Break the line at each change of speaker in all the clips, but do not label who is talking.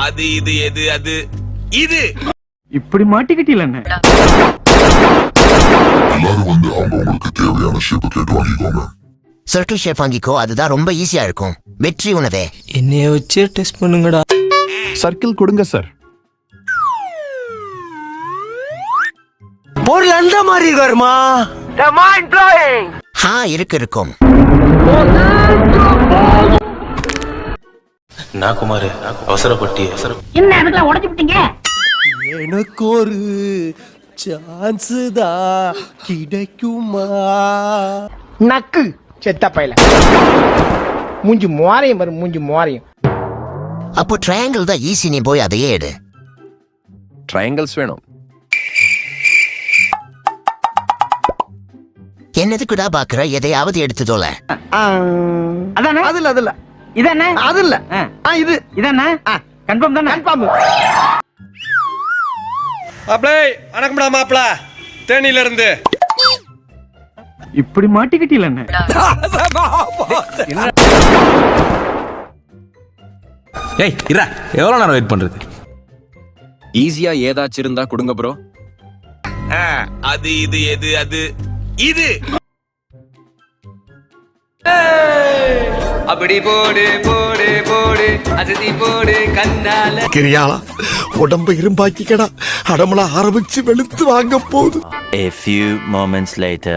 அது இது எது அது இது
இப்படி மாட்டிக்கிட்டீல என்ன?
எல்லாரும் வந்து அவங்களுக்கு தேவையான ஷேப் கேட்டு வாங்கிக்கோங்க.
சர்க்கிள் ஷேப் வாங்கிக்கோ, அதுதான் ரொம்ப ஈஸியா இருக்கும். வெற்றி உணவே.
என்னைய வச்சு டெஸ்ட் பண்ணுங்கடா.
சர்க்கிள் கொடுங்க சார்.
பொருள் அந்த மாதிரி இருக்காருமா.
இருக்கும்.
நான் குமார் அவசரப்பட்டி
என்ன அதுல உடைச்சு விட்டீங்க?
எனக்கு ஒரு சான்ஸ் தான் கிடைக்குமா?
நக்கு செத்த பையல. மூஞ்சி மோரையும் பாரு, மூஞ்சி மோரையும்.
அப்போ ட்ரையாங்கிள் தான் ஈஸி, நீ போய் அதையே எடு.
ட்ரையாங்கிள்ஸ் வேணும்.
என்னதுக்குடா பாக்குற? எதையாவது எடுத்து தோல.
அதானே? அதுல அதுல இதானே? அது இல்ல, இது இதானே? கன்ஃபார்ம் தானே? கன்ஃபார்ம்.
மாப்ளே வணக்கம்டா மாப்ள, தேனில இருந்து.
இப்படி மாட்டிக்கிட்டீல என்ன?
ஏய் இரா, எவ்வளவு நேரம் வெயிட் பண்றது?
ஈஸியா ஏதாச்சும் இருந்தா கொடுங்க ப்ரோ.
அது இது எது அது இது
அப்படி போடு போடு போடு அசதி போடு கண்ணால.
கிரியாளா உடம்ப இரும்பாக்கிக்கடா, அடமலா ஆரம்பிச்சு வெளுத்து வாங்க போகுது.
A few moments later.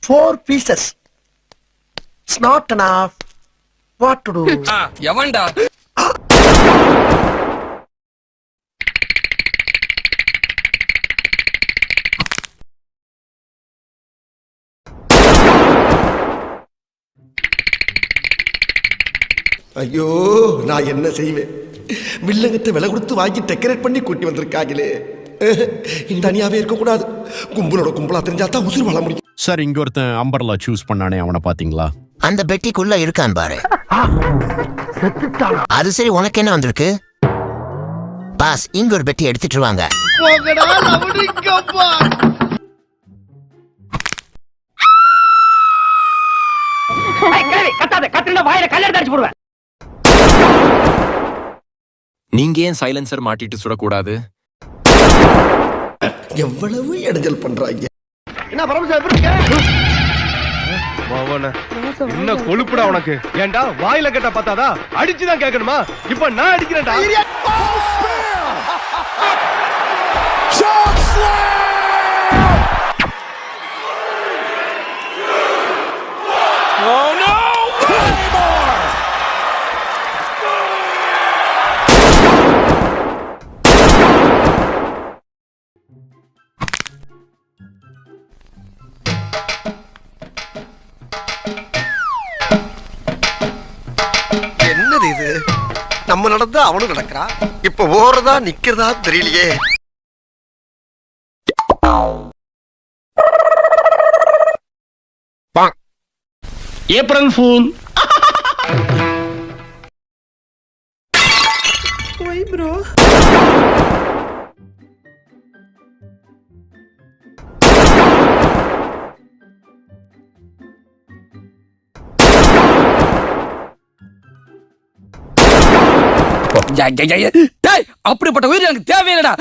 Four pieces. It's not enough. What to do?
எவன்டா?
ஐயோ நான் என்ன செய்வேன்? வில்லங்கத்தை விலை கொடுத்து வாங்கி டெக்கரேட் பண்ணி கூட்டி வந்திருக்காங்களே. தனியாவே இருக்க கூடாது, கும்பலோட கும்பலா தெரிஞ்சாதான் உசுர் வாழ முடியும்.
சார், இங்க ஒருத்தன் அம்பர்லா சூஸ் பண்ணானே, அவனை பாத்தீங்களா?
அந்த பெட்டிக்குள்ள இருக்கான் பாரு. அது சரி, உனக்கு என்ன வந்திருக்கு? பாஸ், இங்க ஒரு பெட்டி எடுத்துட்டு வாங்க.
நீங்க ஏன் சைலன்சர் மாட்டிட்டு சுடக்கூடாது?
எவ்வளவு இடைஞ்சல் பண்றாங்க.
என்ன பரமசிவம் எப்படி இருக்க?
என்ன கொழுப்புடா உனக்கு? ஏன்டா வாயில கேட்ட பார்த்தாதா அடிச்சுதான் கேட்கணுமா? இப்ப நான் அடிக்கிறேன்டா.
என்னது இது? நம்ம நடந்தா அவனும் நடக்கிறா. இப்ப ஓடுறதா நிக்கிறதா தெரியலையே.
April fool.
ஓய் ப்ரோ.
அப்படிப்பட்ட உயிர் எனக்கு தேவையில்லடா,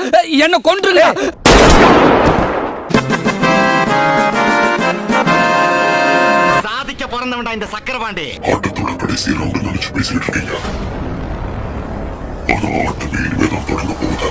என்ன கொன்றுங்க.
சாதிக்க பிறந்தவன்டா இந்த சக்கரபாண்டி.
ஆட்டத்தோட கடைசி ரவுண்ட் நினைச்சு பேசிட்டு இருக்கீங்க. ஆட்டமே இனிமேதான் தொடங்க போகுது.